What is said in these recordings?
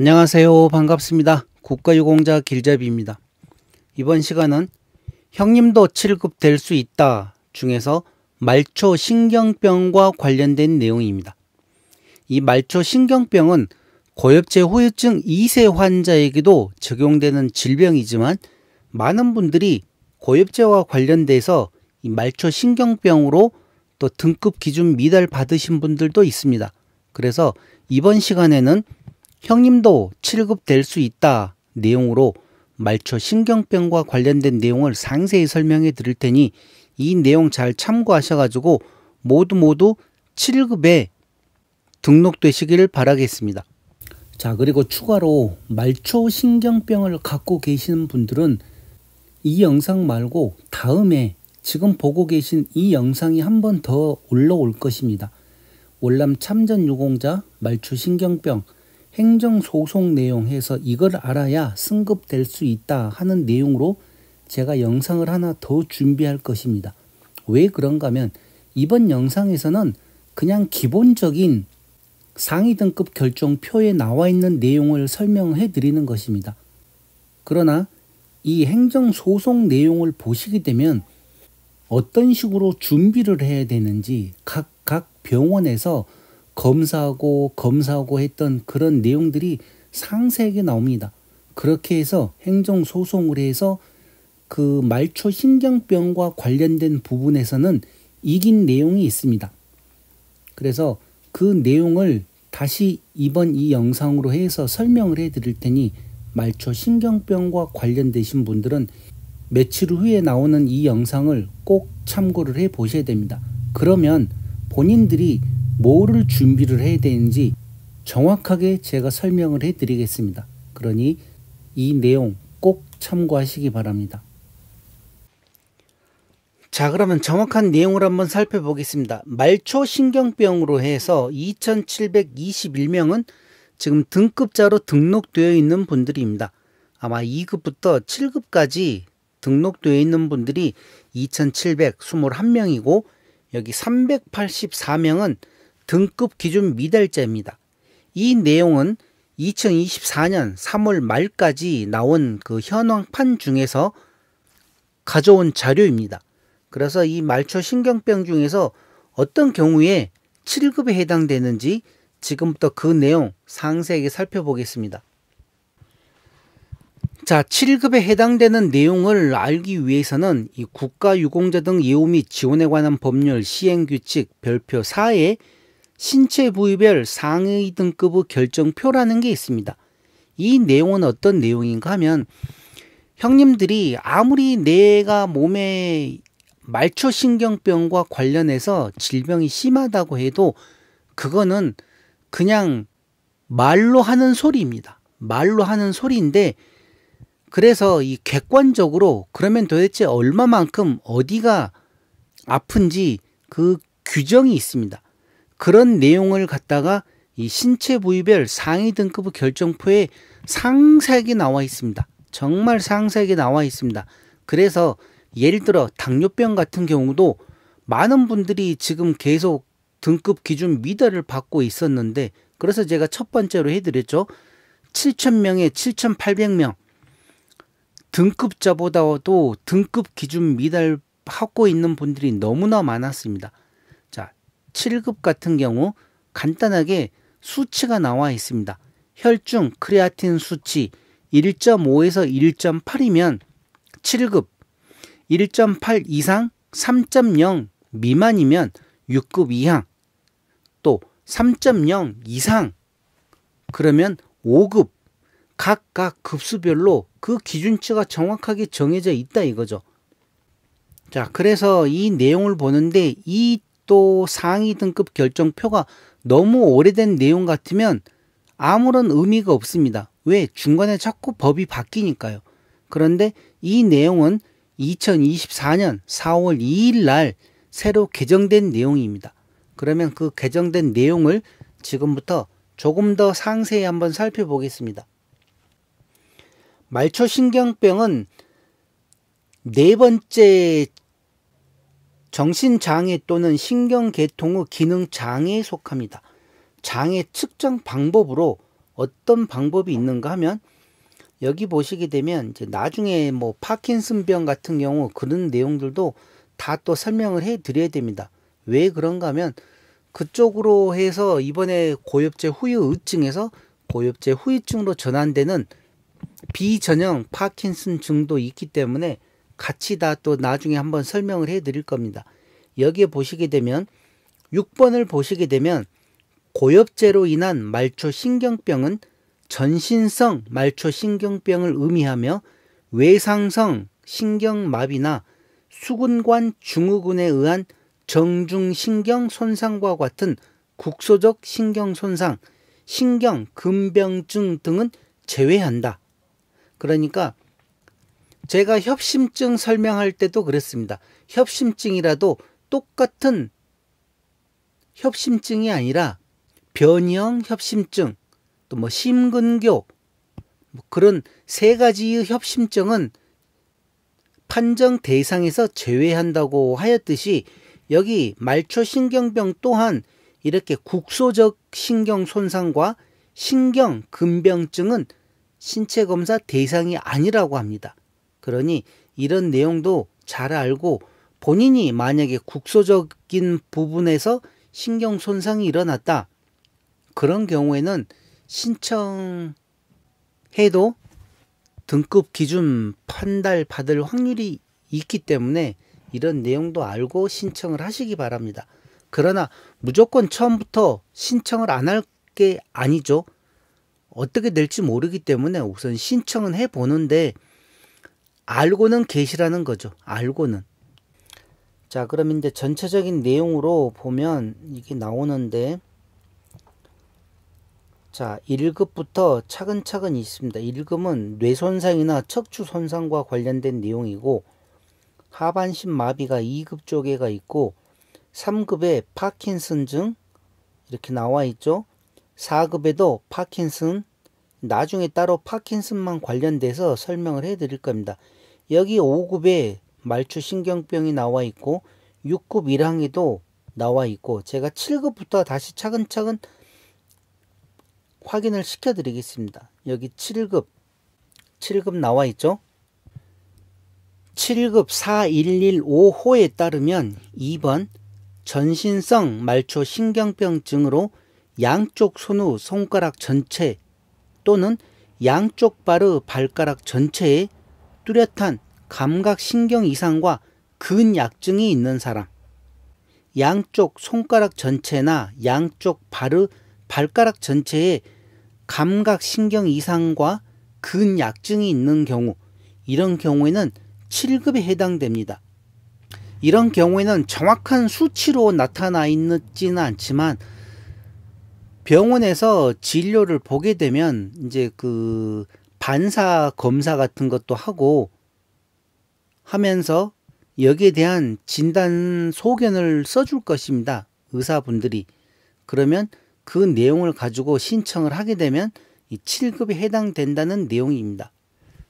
안녕하세요. 반갑습니다. 국가유공자 길잡이입니다. 이번 시간은 형님도 7급 될 수 있다 중에서 말초 신경병과 관련된 내용입니다. 이 말초 신경병은 고엽제 후유증 2세 환자에게도 적용되는 질병이지만 많은 분들이 고엽제와 관련돼서 이 말초 신경병으로 또 등급 기준 미달 받으신 분들도 있습니다. 그래서 이번 시간에는 형님도 7급 될 수 있다 내용으로 말초 신경병과 관련된 내용을 상세히 설명해 드릴 테니 이 내용 잘 참고하셔가지고 모두 7급에 등록되시기를 바라겠습니다. 자, 그리고 추가로 말초 신경병을 갖고 계시는 분들은 이 영상 말고 다음에 지금 보고 계신 이 영상이 한 번 더 올라올 것입니다. 월남 참전 유공자 말초 신경병 행정소송 내용 해서 이걸 알아야 승급될 수 있다 하는 내용으로 제가 영상을 하나 더 준비할 것입니다. 왜 그런가 하면 이번 영상에서는 그냥 기본적인 상위 등급 결정표에 나와 있는 내용을 설명해 드리는 것입니다. 그러나 이 행정소송 내용을 보시게 되면 어떤 식으로 준비를 해야 되는지 각 병원에서 검사하고 했던 그런 내용들이 상세하게 나옵니다. 그렇게 해서 행정소송을 해서 그 말초 신경병과 관련된 부분에서는 이긴 내용이 있습니다. 그래서 그 내용을 다시 이번 이 영상으로 해서 설명을 해 드릴 테니 말초 신경병과 관련되신 분들은 며칠 후에 나오는 이 영상을 꼭 참고를 해 보셔야 됩니다. 그러면 본인들이 뭐를 준비를 해야 되는지 정확하게 제가 설명을 해 드리겠습니다. 그러니 이 내용 꼭 참고하시기 바랍니다. 자, 그러면 정확한 내용을 한번 살펴보겠습니다. 말초 신경병으로 해서 2721명은 지금 등급자로 등록되어 있는 분들입니다. 아마 2급부터 7급까지 등록되어 있는 분들이 2721명이고 여기 384명은 등급 기준 미달자입니다. 이 내용은 2024년 3월 말까지 나온 그 현황판 중에서 가져온 자료입니다. 그래서 이 말초 신경병 중에서 어떤 경우에 7급에 해당되는지 지금부터 그 내용 상세하게 살펴보겠습니다. 자, 7급에 해당되는 내용을 알기 위해서는 이 국가유공자 등 예우 및 지원에 관한 법률 시행규칙 별표 4에 신체 부위별 상위 등급의 결정표라는 게 있습니다. 이 내용은 어떤 내용인가 하면 형님들이 아무리 내가 몸에 말초 신경병과 관련해서 질병이 심하다고 해도 그거는 그냥 말로 하는 소리입니다. 말로 하는 소리인데 그래서 이 객관적으로 그러면 도대체 얼마만큼 어디가 아픈지 그 규정이 있습니다. 그런 내용을 갖다가 이 신체 부위별 상위 등급의 결정표에 상세하게 나와 있습니다. 정말 상세하게 나와 있습니다. 그래서 예를 들어 당뇨병 같은 경우도 많은 분들이 지금 계속 등급 기준 미달을 받고 있었는데 그래서 제가 첫 번째로 해드렸죠. 7,000명에 7,800명 등급자보다도 등급 기준 미달 받고 있는 분들이 너무나 많았습니다. 자, 7급 같은 경우 간단하게 수치가 나와 있습니다. 혈중 크레아틴 수치 1.5에서 1.8이면 7급, 1.8 이상 3.0 미만이면 6급 이상, 또 3.0 이상 그러면 5급, 각각 급수별로 그 기준치가 정확하게 정해져 있다 이거죠. 자, 그래서 이 내용을 보는데 이 또 상위 등급 결정표가 너무 오래된 내용 같으면 아무런 의미가 없습니다. 왜? 중간에 자꾸 법이 바뀌니까요. 그런데 이 내용은 2024년 4월 2일 날 새로 개정된 내용입니다. 그러면 그 개정된 내용을 지금부터 조금 더 상세히 한번 살펴보겠습니다. 말초 신경병은 네 번째 정신장애 또는 신경계통의 기능장애에 속합니다. 장애 측정 방법으로 어떤 방법이 있는가 하면 여기 보시게 되면 이제 나중에 뭐 파킨슨병 같은 경우 그런 내용들도 다 또 설명을 해 드려야 됩니다. 왜 그런가 하면 그쪽으로 해서 이번에 고엽제 후유증에서 고엽제 후유증으로 전환되는 비전형 파킨슨증도 있기 때문에 같이 다 또 나중에 한번 설명을 해 드릴 겁니다. 여기에 보시게 되면 6번을 보시게 되면 고엽제로 인한 말초신경병은 전신성 말초신경병을 의미하며 외상성 신경마비나 수근관 증후군에 의한 정중신경 손상과 같은 국소적 신경손상, 신경근병증 등은 제외한다. 그러니까 제가 협심증 설명할 때도 그랬습니다. 협심증이라도 똑같은 협심증이 아니라 변형 협심증, 또 뭐 심근교, 뭐 그런 세 가지의 협심증은 판정 대상에서 제외한다고 하였듯이 여기 말초신경병 또한 이렇게 국소적 신경손상과 신경근병증은 신체검사 대상이 아니라고 합니다. 그러니 이런 내용도 잘 알고 본인이 만약에 국소적인 부분에서 신경손상이 일어났다. 그런 경우에는 신청해도 등급 기준 판달받을 확률이 있기 때문에 이런 내용도 알고 신청을 하시기 바랍니다. 그러나 무조건 처음부터 신청을 안 할 게 아니죠. 어떻게 될지 모르기 때문에 우선 신청은 해보는데 알고는 계시라는 거죠. 알고는. 자, 그럼 이제 전체적인 내용으로 보면 이게 나오는데, 자, 1급부터 차근차근 있습니다. 1급은 뇌손상이나 척추손상과 관련된 내용이고, 하반신 마비가 2급 쪽에가 있고, 3급에 파킨슨증 이렇게 나와 있죠. 4급에도 파킨슨, 나중에 따로 파킨슨만 관련돼서 설명을 해 드릴 겁니다. 여기 5급에 말초신경병이 나와 있고 6급 1항에도 나와 있고 제가 7급부터 다시 차근차근 확인을 시켜 드리겠습니다. 여기 7급 나와 있죠. 7급 4115호에 따르면 2번 전신성 말초신경병증으로 양쪽 손 후 손가락 전체 또는 양쪽 발의 발가락 전체에 뚜렷한 감각신경 이상과 근약증이 있는 사람, 양쪽 손가락 전체나 양쪽 발의 발가락 전체에 감각신경 이상과 근약증이 있는 경우, 이런 경우에는 7급에 해당됩니다. 이런 경우에는 정확한 수치로 나타나 있지는 않지만 병원에서 진료를 보게 되면 이제 그 반사 검사 같은 것도 하고 하면서 여기에 대한 진단 소견을 써줄 것입니다. 의사분들이. 그러면 그 내용을 가지고 신청을 하게 되면 이 7급에 해당된다는 내용입니다.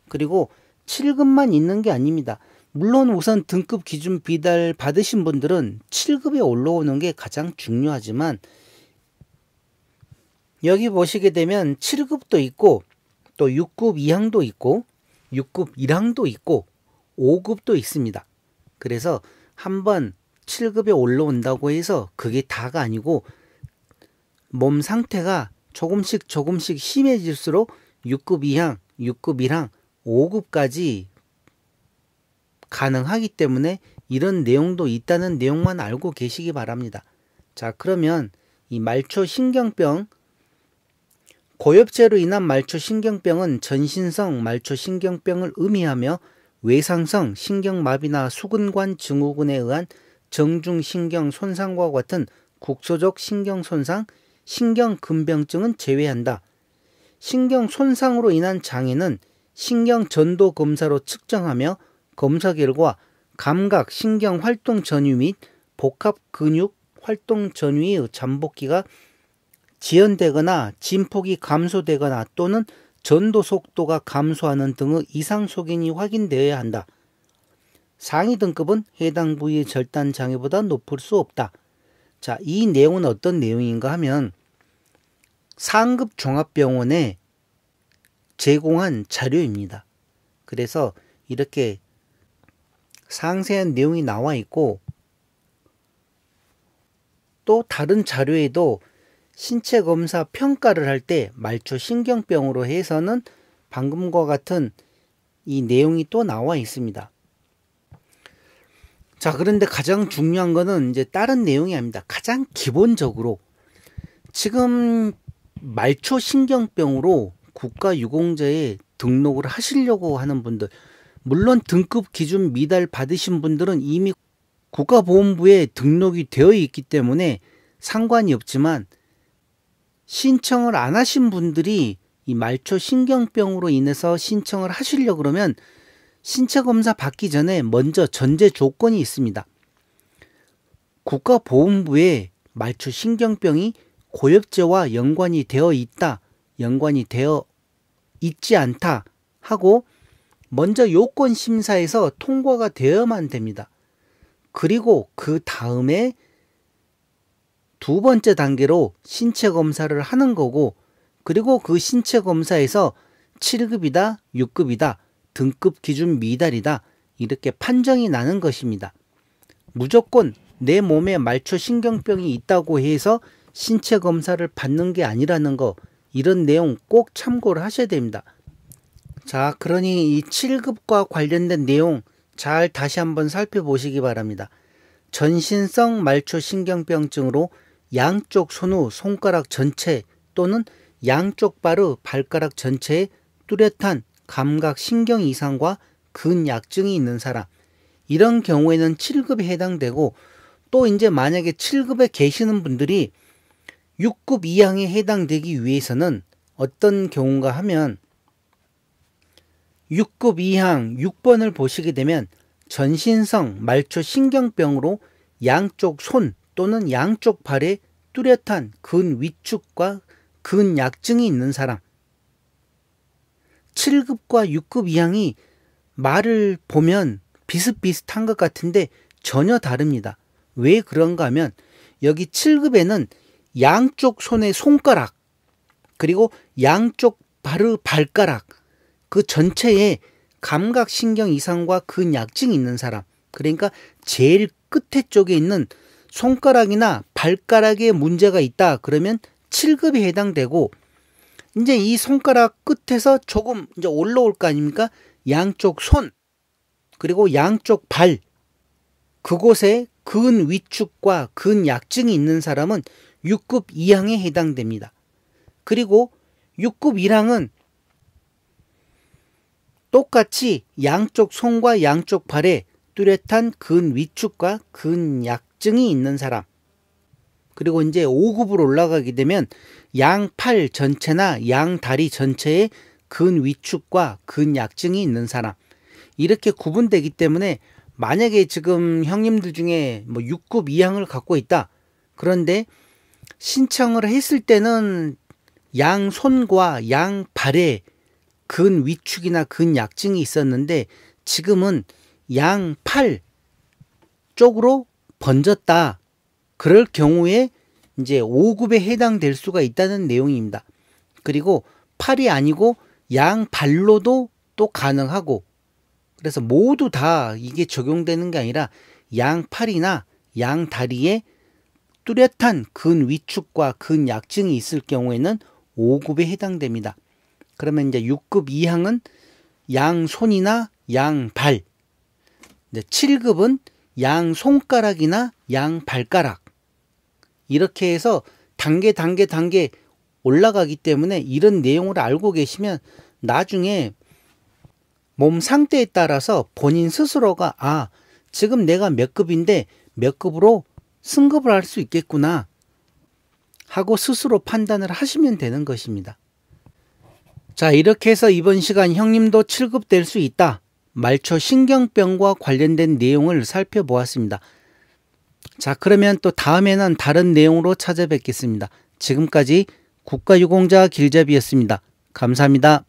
그리고 7급만 있는 게 아닙니다. 물론 우선 등급 기준 비달 받으신 분들은 7급에 올라오는 게 가장 중요하지만 여기 보시게 되면 7급도 있고 또 6급 2항도 있고 6급 1항도 있고 5급도 있습니다. 그래서 한번 7급에 올라온다고 해서 그게 다가 아니고 몸 상태가 조금씩 심해질수록 6급 2항, 6급 1항, 5급까지 가능하기 때문에 이런 내용도 있다는 내용만 알고 계시기 바랍니다. 자, 그러면 이 말초신경병, 고엽제로 인한 말초신경병은 전신성 말초신경병을 의미하며 외상성 신경마비나 수근관 증후군에 의한 정중신경 손상과 같은 국소적 신경손상, 신경근병증은 제외한다. 신경손상으로 인한 장애는 신경전도 검사로 측정하며 검사 결과 감각 신경활동 전위 및 복합근육 활동 전위의 잠복기가 지연되거나 진폭이 감소되거나 또는 전도 속도가 감소하는 등의 이상 소견이 확인되어야 한다. 상위 등급은 해당 부위의 절단 장애보다 높을 수 없다. 자, 이 내용은 어떤 내용인가 하면 상급 종합병원에 제공한 자료입니다. 그래서 이렇게 상세한 내용이 나와 있고, 또 다른 자료에도 신체 검사 평가를 할 때 말초 신경병으로 해서는 방금과 같은 이 내용이 또 나와 있습니다. 자, 그런데 가장 중요한 거는 이제 다른 내용이 아닙니다. 가장 기본적으로 지금 말초 신경병으로 국가유공자에 등록을 하시려고 하는 분들, 물론 등급 기준 미달 받으신 분들은 이미 국가보험부에 등록이 되어 있기 때문에 상관이 없지만, 신청을 안 하신 분들이 이 말초 신경병으로 인해서 신청을 하시려고 그러면 신체 검사 받기 전에 먼저 전제 조건이 있습니다. 국가보험부에 말초 신경병이 고엽제와 연관이 되어 있다, 연관이 되어 있지 않다 하고 먼저 요건 심사에서 통과가 되어야만 됩니다. 그리고 그 다음에 두 번째 단계로 신체 검사를 하는 거고, 그리고 그 신체 검사에서 7급이다, 6급이다, 등급 기준 미달이다, 이렇게 판정이 나는 것입니다. 무조건 내 몸에 말초 신경병이 있다고 해서 신체 검사를 받는 게 아니라는 거, 이런 내용 꼭 참고를 하셔야 됩니다. 자, 그러니 이 7급과 관련된 내용 잘 다시 한번 살펴보시기 바랍니다. 전신성 말초 신경병증으로 양쪽 손 후 손가락 전체 또는 양쪽 발 후 발가락 전체에 뚜렷한 감각 신경 이상과 근약증이 있는 사람, 이런 경우에는 7급에 해당되고, 또 이제 만약에 7급에 계시는 분들이 6급 이항에 해당되기 위해서는 어떤 경우인가 하면 6급 이항 6번을 보시게 되면 전신성 말초 신경병으로 양쪽 손 또는 양쪽 발에 뚜렷한 근위축과 근약증이 있는 사람, 7급과 6급 이항이 말을 보면 비슷비슷한 것 같은데 전혀 다릅니다. 왜 그런가 하면 여기 7급에는 양쪽 손의 손가락 그리고 양쪽 발의 발가락 그 전체에 감각신경 이상과 근약증이 있는 사람, 그러니까 제일 끝에 쪽에 있는 손가락이나 발가락에 문제가 있다 그러면 7급에 해당되고, 이제 이 손가락 끝에서 조금 이제 올라올 거 아닙니까? 양쪽 손 그리고 양쪽 발 그곳에 근위축과 근약증이 있는 사람은 6급 이항에 해당됩니다. 그리고 6급 1항은 똑같이 양쪽 손과 양쪽 발에 뚜렷한 근위축과 근약증이 있는 사람, 그리고 이제 5급으로 올라가게 되면 양팔 전체나 양다리 전체에 근위축과 근약증이 있는 사람, 이렇게 구분되기 때문에 만약에 지금 형님들 중에 뭐 6급 이항을 갖고 있다, 그런데 신청을 했을 때는 양손과 양발에 근위축이나 근약증이 있었는데 지금은 양팔 쪽으로 번졌다, 그럴 경우에 이제 5급에 해당될 수가 있다는 내용입니다. 그리고 팔이 아니고 양발로도 또 가능하고, 그래서 모두 다 이게 적용되는 게 아니라 양팔이나 양다리에 뚜렷한 근위축과 근약증이 있을 경우에는 5급에 해당됩니다. 그러면 이제 6급 이항은 양손이나 양발, 7급은 양손가락이나 양발가락, 이렇게 해서 단계 올라가기 때문에 이런 내용을 알고 계시면 나중에 몸 상태에 따라서 본인 스스로가 지금 내가 몇 급인데 몇 급으로 승급을 할 수 있겠구나 하고 스스로 판단을 하시면 되는 것입니다. 자, 이렇게 해서 이번 시간 형님도 7급 될 수 있다, 말초 신경병과 관련된 내용을 살펴보았습니다. 자, 그러면 또 다음에는 다른 내용으로 찾아뵙겠습니다. 지금까지 국가유공자 길잡이였습니다. 감사합니다.